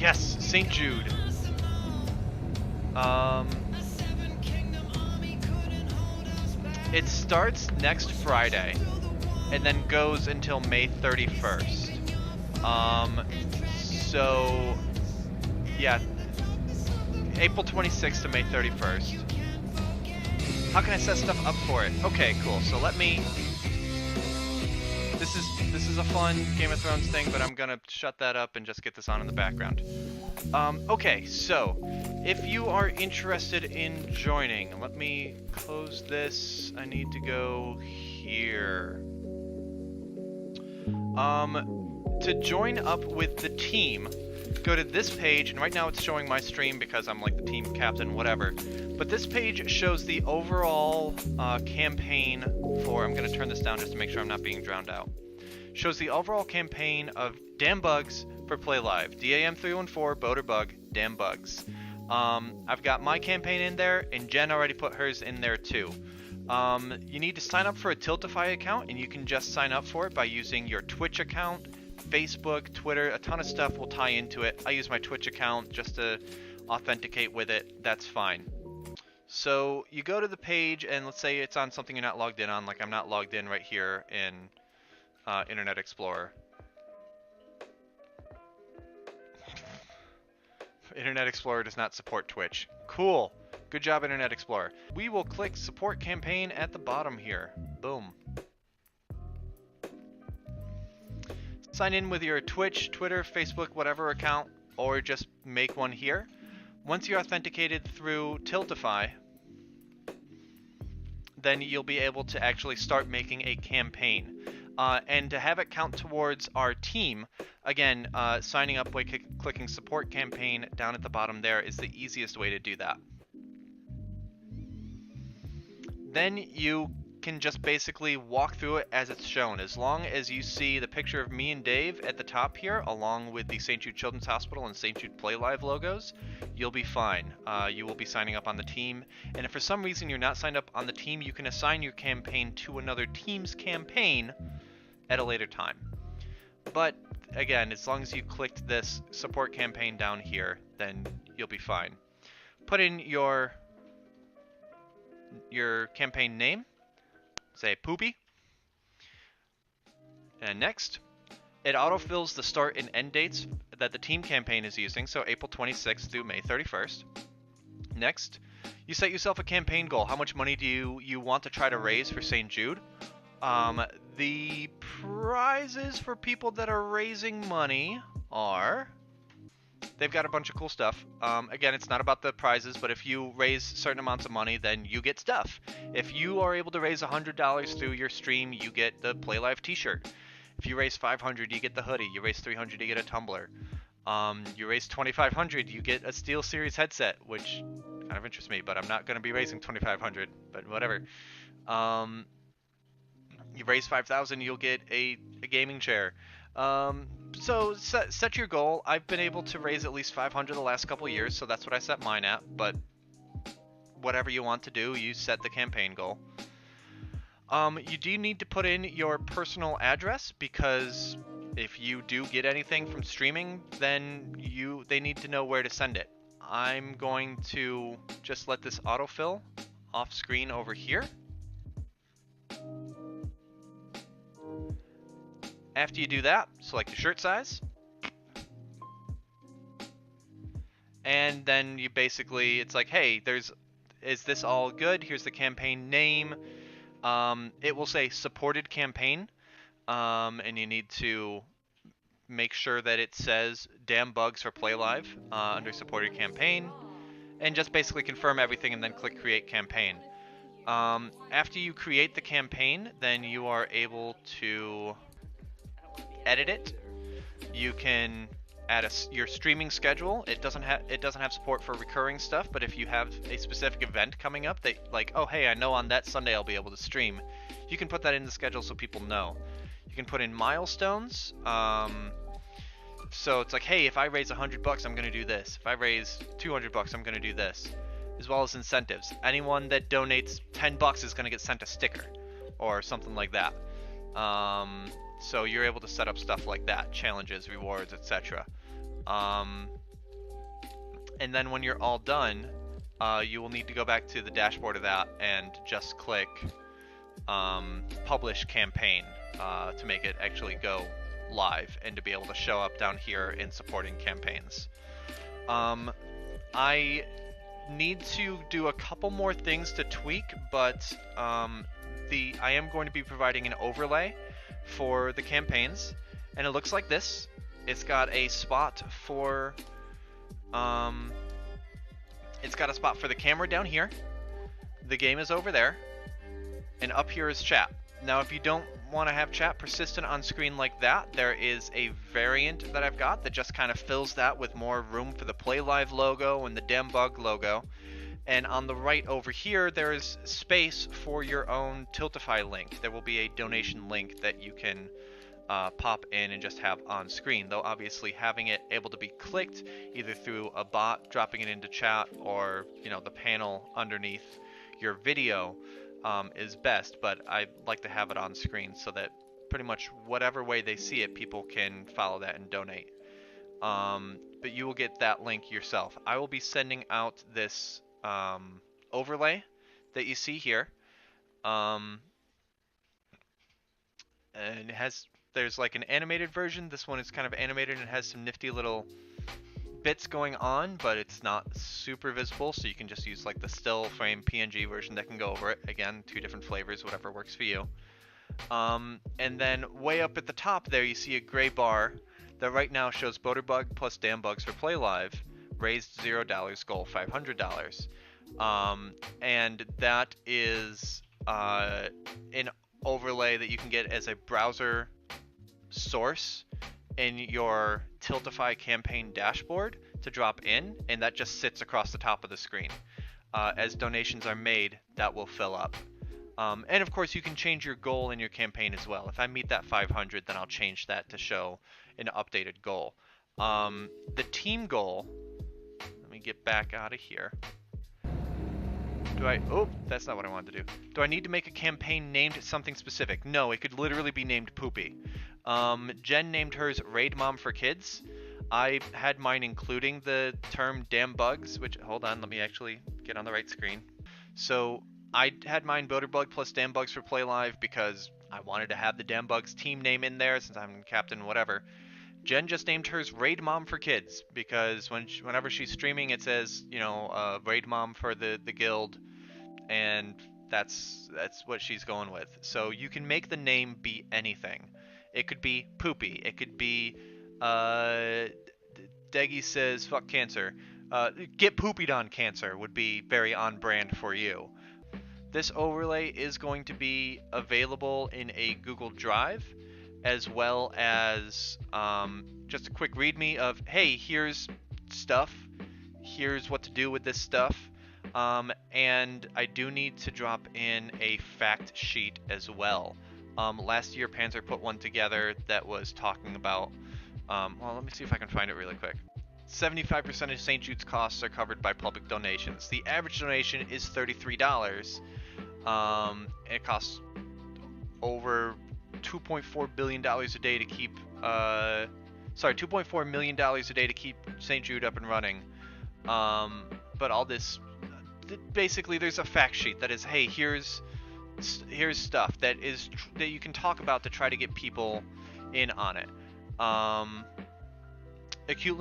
Yes, St. Jude. Um, it starts next Friday, and then goes until May 31st. So yeah, April 26th to May 31st. How can I set stuff up for it? Okay, cool. So let me. This is a fun Game of Thrones thing, but I'm gonna shut that up and just get this on in the background. Okay, so if you are interested in joining, let me close this. I need to go here. To join up with the team, go to this page, and right now it's showing my stream because I'm like the team captain, whatever. But this page shows the overall campaign for. I'm gonna turn this down just to make sure I'm not being drowned out. Shows the overall campaign of Damn Bugs for Play Live. DAM314, Boater Bug, Damn Bugs. I've got my campaign in there, and Jen already put hers in there too. You need to sign up for a Tiltify account, and you can just sign up for it by using your Twitch account, Facebook, Twitter, a ton of stuff will tie into it. I use my Twitch account just to authenticate with it. That's fine. So you go to the page, and let's say it's on something you're not logged in on, like I'm not logged in right here in Internet Explorer. Internet Explorer does not support Twitch. Cool. Good job, Internet Explorer. We will click Support Campaign at the bottom here. Boom. Sign in with your Twitch, Twitter, Facebook, whatever account, or just make one here. Once you're authenticated through Tiltify, then you'll be able to actually start making a campaign. And to have it count towards our team, again, signing up by clicking Support Campaign down at the bottom there is the easiest way to do that. Then you can just basically walk through it as it's shown. As long as you see the picture of me and Dave at the top here, along with the St. Jude Children's Hospital and St. Jude Play Live logos, you'll be fine. You will be signing up on the team. And if for some reason you're not signed up on the team, you can assign your campaign to another team's campaign at a later time. But again, as long as you clicked this support campaign down here, then you'll be fine. Put in your campaign name, say Poopy, and next. It autofills the start and end dates that the team campaign is using, so April 26th through May 31st. Next, you set yourself a campaign goal. How much money do you want to try to raise for St. Jude? The prizes for people that are raising money are... They've got a bunch of cool stuff. Again, it's not about the prizes, but if you raise certain amounts of money, then you get stuff. If you are able to raise $100 through your stream, you get the Play Live t-shirt. If you raise $500, you get the hoodie. You raise $300, you get a tumbler. You raise $2,500, you get a SteelSeries headset, which kind of interests me, but I'm not going to be raising $2,500, but whatever. You raise $5,000, you'll get a gaming chair. So set your goal. I've been able to raise at least $500 the last couple of years, so that's what I set mine at. But whatever you want to do, you set the campaign goal. You do need to put in your personal address, because if you do get anything from streaming, then they need to know where to send it. I'm going to just let this autofill off screen over here. After you do that, select your shirt size. And then you basically, it's like, hey, is this all good? Here's the campaign name. It will say supported campaign. And you need to make sure that it says Damn Bugs for Play Live under supported campaign. And just basically confirm everything and then click create campaign. After you create the campaign, then you are able to edit it. You can add your streaming schedule. It doesn't have support for recurring stuff, but if you have a specific event coming up that, like, oh hey, I know on that Sunday I'll be able to stream, you can put that in the schedule so people know. You can put in milestones. So it's like, hey, if I raise $100, I'm going to do this. If I raise $200, I'm going to do this. As well as incentives. Anyone that donates $10 is going to get sent a sticker or something like that. So you're able to set up stuff like that, challenges, rewards, etc. And then when you're all done, you will need to go back to the dashboard of that and just click publish campaign to make it actually go live and to be able to show up down here in supporting campaigns. I need to do a couple more things to tweak, but I am going to be providing an overlay for the campaigns, and it looks like this. It's got a spot for the camera down here. The game is over there, and up here is chat. Now, if you don't want to have chat persistent on screen like that, there is a variant that I've got that just kind of fills that with more room for the Play Live logo and the Damn Bug logo. And on the right over here, there is space for your own Tiltify link. There will be a donation link that you can pop in and just have on screen, though obviously having it able to be clicked either through a bot dropping it into chat or the panel underneath your video is best, but I like to have it on screen so that pretty much whatever way they see it, people can follow that and donate. But you will get that link yourself. I will be sending out this overlay that you see here, and there's like an animated version. This one is kind of animated and it has some nifty little bits going on, but it's not super visible, so you can just use like the still frame PNG version that can go over it. Again, 2 different flavors, whatever works for you. And then way up at the top there you see a gray bar that right now shows Boaterbug plus Damn Bugs for Play Live, raised $0, goal $500. And that is an overlay that you can get as a browser source in your Tiltify campaign dashboard to drop in, and that just sits across the top of the screen. As donations are made, that will fill up. And of course you can change your goal in your campaign as well. If I meet that 500, then I'll change that to show an updated goal. The team goal, let me get back out of here. Oh, that's not what I wanted to do. Do I need to make a campaign named something specific? No, it could literally be named Poopy. Jen named hers Raid Mom for Kids. I had mine including the term Damn Bugs, which, hold on, let me actually get on the right screen. So I had mine Boaterbug plus Damn Bugs for Play Live because I wanted to have the Damn Bugs team name in there since I'm captain whatever. Jen just named hers Raid Mom for Kids because whenever she's streaming it says, Raid Mom for the guild, and that's what she's going with. So you can make the name be anything. It could be Poopy. It could be Deggy says fuck cancer. Get poopied on cancer would be very on brand for you. This overlay is going to be available in a Google Drive, as well as just a quick readme of, hey, here's stuff, here's what to do with this stuff, and I do need to drop in a fact sheet as well. Last year Panzer put one together that was talking about, well, let me see if I can find it really quick. 75% of St. Jude's costs are covered by public donations. The average donation is $33. It costs over $2.4 billion a day to keep, $2.4 million a day to keep St. Jude up and running. But all this, basically there's a fact sheet that is, hey, here's stuff that you can talk about to try to get people in on it. Acute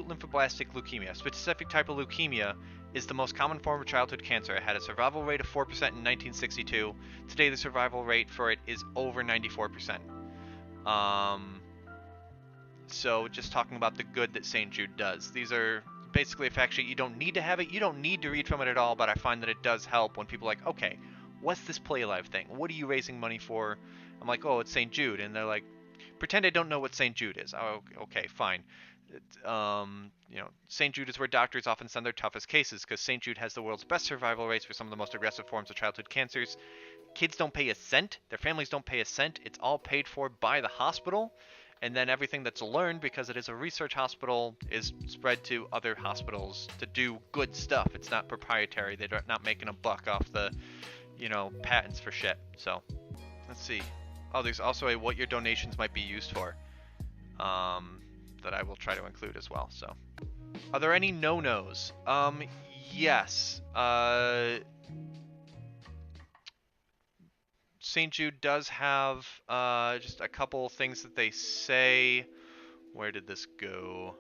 lymphoblastic leukemia, specific type of leukemia, is the most common form of childhood cancer. It had a survival rate of 4% in 1962. Today the survival rate for it is over 94%. So just talking about the good that St. Jude does. These are basically a fact sheet. You don't need to have it. You don't need to read from it at all, but I find that it does help when people are like, okay, what's this Play Live thing? What are you raising money for? I'm like, oh, it's St. Jude. And they're like, pretend I don't know what St. Jude is. Oh, okay, fine. St. Jude is where doctors often send their toughest cases because St. Jude has the world's best survival rates for some of the most aggressive forms of childhood cancers. Kids don't pay a cent. Their families don't pay a cent. It's all paid for by the hospital. And then everything that's learned, because it is a research hospital, is spread to other hospitals to do good stuff. It's not proprietary. They're not making a buck off the, patents for shit. So, let's see. Oh, there's also a what your donations might be used for. that I will try to include as well. So, are there any no-nos? Yes. St. Jude does have just a couple things that they say. Where did this go?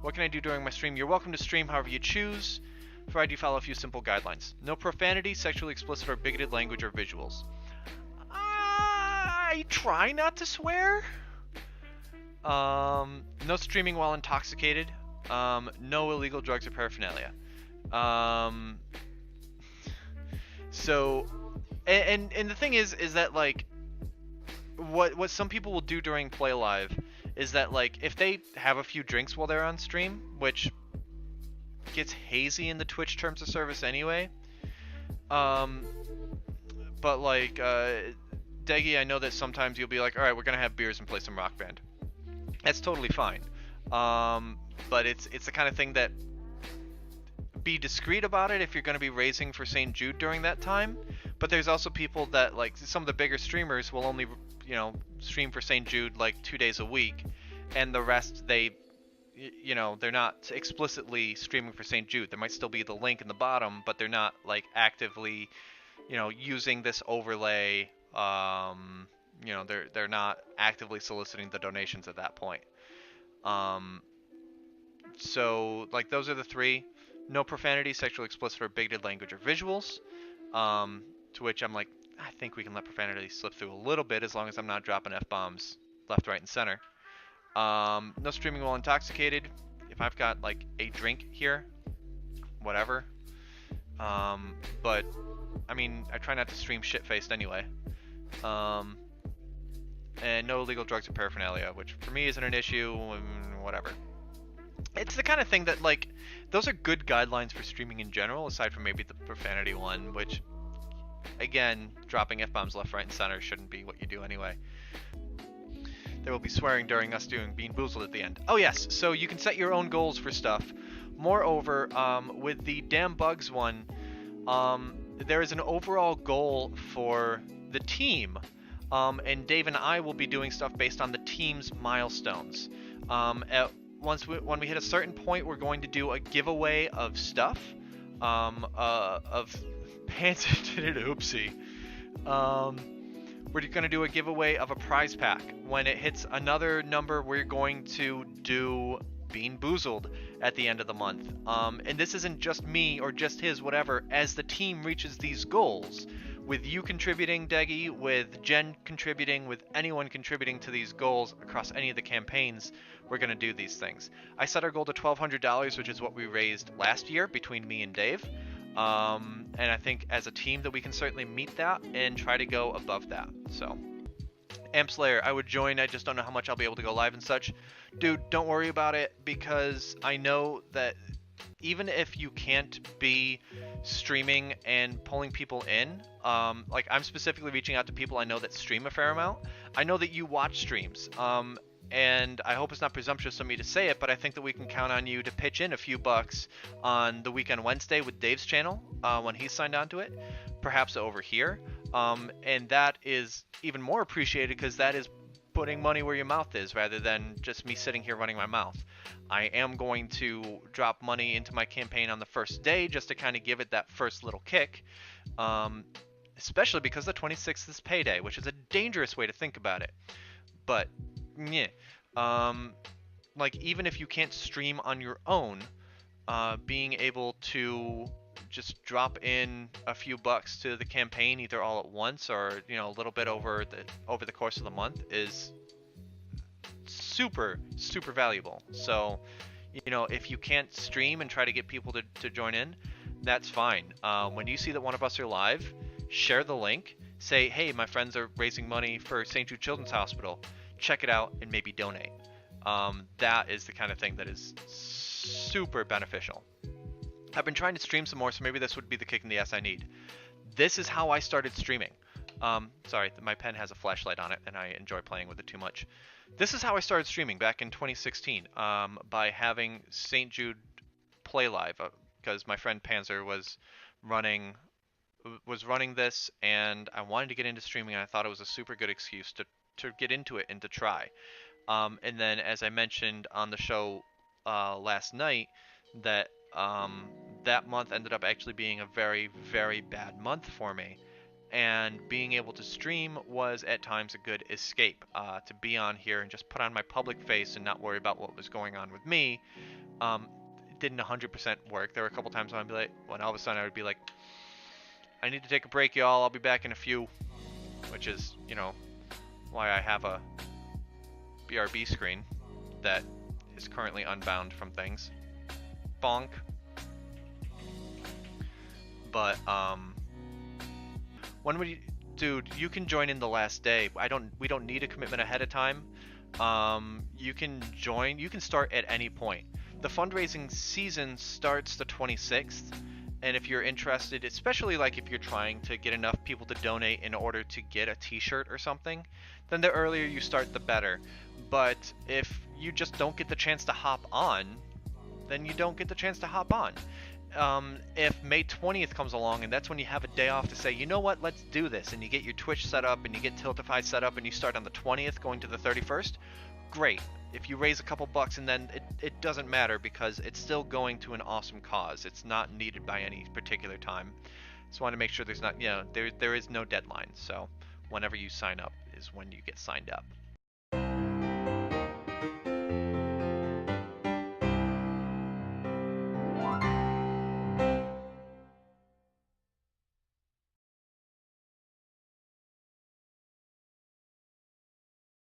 What can I do during my stream? You're welcome to stream however you choose, provided you follow a few simple guidelines. No profanity, sexually explicit or bigoted language or visuals. I try not to swear. No streaming while intoxicated. No illegal drugs or paraphernalia. So, and the thing is that like, what some people will do during Play Live is that like if they have a few drinks while they're on stream, which gets hazy in the Twitch terms of service anyway. But like Deggy, I know that sometimes you'll be like, all right, we're gonna have beers and play some Rock Band. That's totally fine. But it's the kind of thing that, be discreet about it if you're going to be raising for St. Jude during that time. But there's also people that, like, some of the bigger streamers will only, you know, stream for St. Jude like 2 days a week, and the rest they're not explicitly streaming for St. Jude. There might still be the link in the bottom, but they're not like actively, using this overlay. They're not actively soliciting the donations at that point. So like those are the three. No profanity, sexually explicit or bigoted language or visuals. To which I'm like, I think we can let profanity slip through a little bit as long as I'm not dropping F-bombs left, right, and center. No streaming while intoxicated. If I've got like a drink here, whatever. But I mean, I try not to stream shit-faced anyway. And no illegal drugs or paraphernalia, which for me isn't an issue, whatever. It's the kind of thing that, like, those are good guidelines for streaming in general, aside from maybe the profanity one, which, again, dropping F-bombs left, right, and center shouldn't be what you do anyway. There will be swearing during us doing Bean Boozled at the end. Oh yes, so you can set your own goals for stuff. Moreover, with the Damn Bugs one, there is an overall goal for the team, and Dave and I will be doing stuff based on the team's milestones. When we hit a certain point, we're going to do a giveaway of stuff. Of Pants did it, oopsie. We're going to do a giveaway of a prize pack. When it hits another number, we're going to do Bean Boozled at the end of the month. And this isn't just me or just his, whatever. As the team reaches these goals, with you contributing, Deggy, with Jen contributing, with anyone contributing to these goals across any of the campaigns, we're going to do these things. I set our goal to $1,200, which is what we raised last year between me and Dave. And I think as a team that we can certainly meet that and try to go above that. So, Amp Slayer, I would join. I just don't know how much I'll be able to go live and such. Dude, don't worry about it, because I know that even if you can't be streaming and pulling people in, like I'm specifically reaching out to people I know that stream a fair amount. I know that you watch streams, and I hope it's not presumptuous of me to say it, but I think that we can count on you to pitch in a few bucks on the Weekend Wednesday with Dave's channel when he's signed on to it, perhaps over here. And that is even more appreciated because that is putting money where your mouth is rather than just me sitting here running my mouth. I am going to drop money into my campaign on the first day just to kind of give it that first little kick, especially because the 26th is payday, which is a dangerous way to think about it. But yeah, like even if you can't stream on your own, being able to just drop in a few bucks to the campaign either all at once or a little bit over the course of the month is super valuable. So if you can't stream and try to get people to join in, that's fine. When you see that one of us are live, share the link, say, hey, my friends are raising money for St. Jude Children's Hospital, check it out and maybe donate. That is the kind of thing that is super beneficial. I've been trying to stream some more, so maybe this would be the kick in the ass I need. This is how I started streaming. Sorry, my pen has a flashlight on it, and I enjoy playing with it too much. This is how I started streaming back in 2016, by having St. Jude play live, because my friend Panzer was running this, and I wanted to get into streaming, and I thought it was a super good excuse to get into it and to try. And then, as I mentioned on the show last night, that that month ended up actually being a very, very bad month for me. And being able to stream was at times a good escape. To be on here and just put on my public face and not worry about what was going on with me, it didn't 100% work. There were a couple times when I'd be like, when all of a sudden I would be like, I need to take a break, y'all. I'll be back in a few, which is, why I have a BRB screen that is currently unbound from things. Bonk. But when would you, dude? You can join in the last day. We don't need a commitment ahead of time. You can join. You can start at any point. The fundraising season starts the 26th, and if you're interested, especially like if you're trying to get enough people to donate in order to get a T-shirt or something, then the earlier you start, the better. But if you just don't get the chance to hop on, then you don't get the chance to hop on. If May 20th comes along and that's when you have a day off to say, you know what, let's do this, and you get your Twitch set up and you get Tiltify set up and you start on the 20th going to the 31st, great. If you raise a couple bucks and then it doesn't matter because it's still going to an awesome cause. It's not needed by any particular time. Just want to make sure there's not, there is no deadline. So whenever you sign up is when you get signed up.